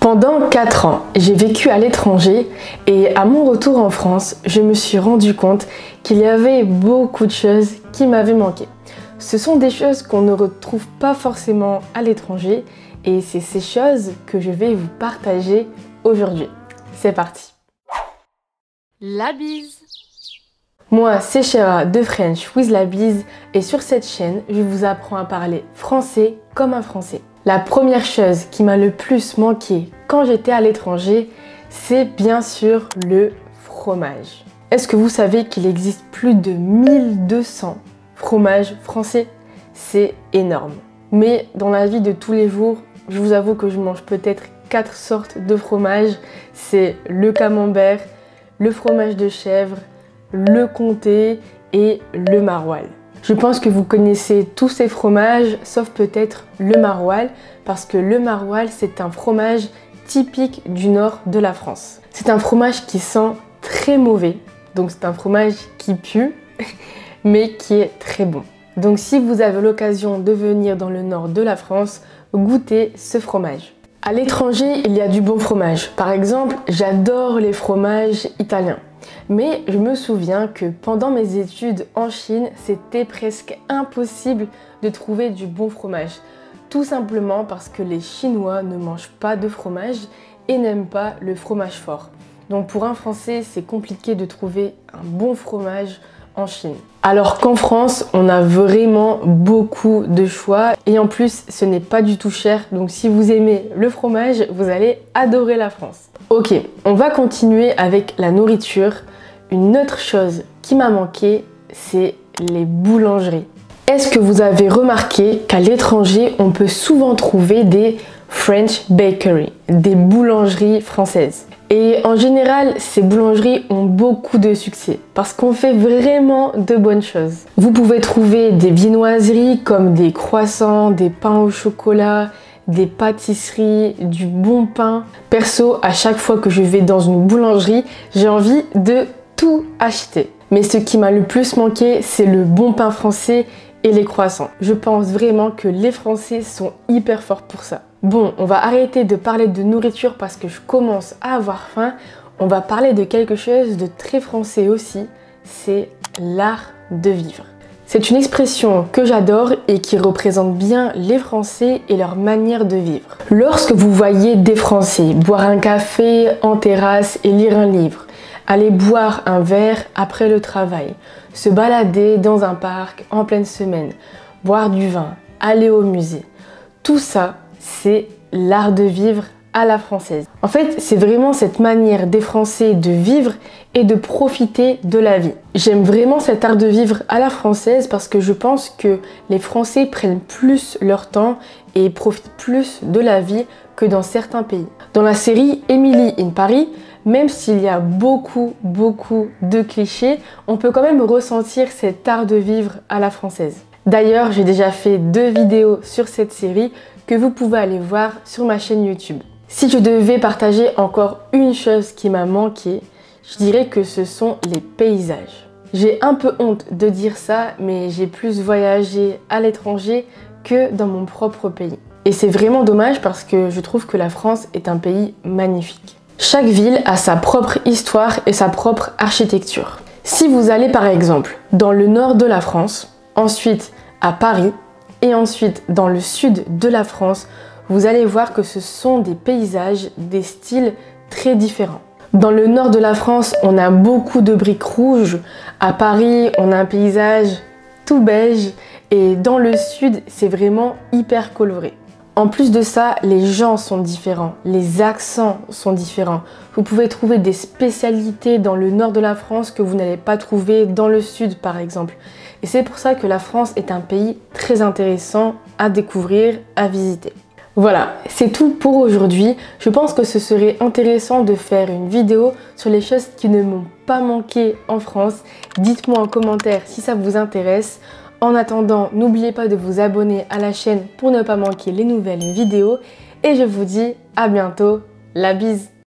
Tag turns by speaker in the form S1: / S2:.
S1: Pendant 4 ans, j'ai vécu à l'étranger et à mon retour en France, je me suis rendu compte qu'il y avait beaucoup de choses qui m'avaient manqué. Ce sont des choses qu'on ne retrouve pas forcément à l'étranger et c'est ces choses que je vais vous partager aujourd'hui. C'est parti!
S2: La bise.
S1: Moi, c'est Shera de French with la bise et sur cette chaîne, je vous apprends à parler français comme un Français. La première chose qui m'a le plus manqué quand j'étais à l'étranger, c'est bien sûr le fromage. Est-ce que vous savez qu'il existe plus de 1200 fromages français? C'est énorme. Mais dans la vie de tous les jours, je vous avoue que je mange peut-être 4 sortes de fromage. C'est le camembert, le fromage de chèvre, le comté et le maroilles. Je pense que vous connaissez tous ces fromages, sauf peut-être le maroilles, parce que le maroilles, c'est un fromage typique du nord de la France. C'est un fromage qui sent très mauvais, donc c'est un fromage qui pue, mais qui est très bon. Donc si vous avez l'occasion de venir dans le nord de la France, goûtez ce fromage. À l'étranger, il y a du bon fromage. Par exemple, j'adore les fromages italiens. Mais je me souviens que pendant mes études en Chine, c'était presque impossible de trouver du bon fromage. Tout simplement parce que les Chinois ne mangent pas de fromage et n'aiment pas le fromage fort. Donc pour un Français, c'est compliqué de trouver un bon fromage en Chine. Alors qu'en France, on a vraiment beaucoup de choix et en plus, ce n'est pas du tout cher. Donc si vous aimez le fromage, vous allez adorer la France. Ok, on va continuer avec la nourriture. Une autre chose qui m'a manqué, c'est les boulangeries. Est-ce que vous avez remarqué qu'à l'étranger, on peut souvent trouver des French bakery, des boulangeries françaises? Et en général, ces boulangeries ont beaucoup de succès parce qu'on fait vraiment de bonnes choses. Vous pouvez trouver des viennoiseries comme des croissants, des pains au chocolat, des pâtisseries, du bon pain. Perso, à chaque fois que je vais dans une boulangerie, j'ai envie de tout acheter. Mais ce qui m'a le plus manqué, c'est le bon pain français et les croissants. Je pense vraiment que les Français sont hyper forts pour ça. Bon, on va arrêter de parler de nourriture parce que je commence à avoir faim. On va parler de quelque chose de très français aussi, c'est l'art de vivre. C'est une expression que j'adore et qui représente bien les Français et leur manière de vivre. Lorsque vous voyez des Français boire un café en terrasse et lire un livre, aller boire un verre après le travail, se balader dans un parc en pleine semaine, boire du vin, aller au musée, tout ça, c'est l'art de vivre à la française. En fait, c'est vraiment cette manière des Français de vivre et de profiter de la vie. J'aime vraiment cet art de vivre à la française parce que je pense que les Français prennent plus leur temps et profitent plus de la vie que dans certains pays. Dans la série Emily in Paris, même s'il y a beaucoup de clichés, on peut quand même ressentir cet art de vivre à la française. D'ailleurs, j'ai déjà fait 2 vidéos sur cette série que vous pouvez aller voir sur ma chaîne YouTube. Si je devais partager encore une chose qui m'a manqué, je dirais que ce sont les paysages. J'ai un peu honte de dire ça, mais j'ai plus voyagé à l'étranger que dans mon propre pays. Et c'est vraiment dommage parce que je trouve que la France est un pays magnifique. Chaque ville a sa propre histoire et sa propre architecture. Si vous allez par exemple dans le nord de la France, ensuite à Paris et ensuite dans le sud de la France, vous allez voir que ce sont des paysages, des styles très différents. Dans le nord de la France, on a beaucoup de briques rouges. À Paris, on a un paysage tout beige. Et dans le sud, c'est vraiment hyper coloré. En plus de ça, les gens sont différents, les accents sont différents. Vous pouvez trouver des spécialités dans le nord de la France que vous n'allez pas trouver dans le sud par exemple. Et c'est pour ça que la France est un pays très intéressant à découvrir, à visiter. Voilà, c'est tout pour aujourd'hui. Je pense que ce serait intéressant de faire une vidéo sur les choses qui ne m'ont pas manqué en France. Dites-moi en commentaire si ça vous intéresse. En attendant, n'oubliez pas de vous abonner à la chaîne pour ne pas manquer les nouvelles vidéos. Et je vous dis à bientôt, la bise!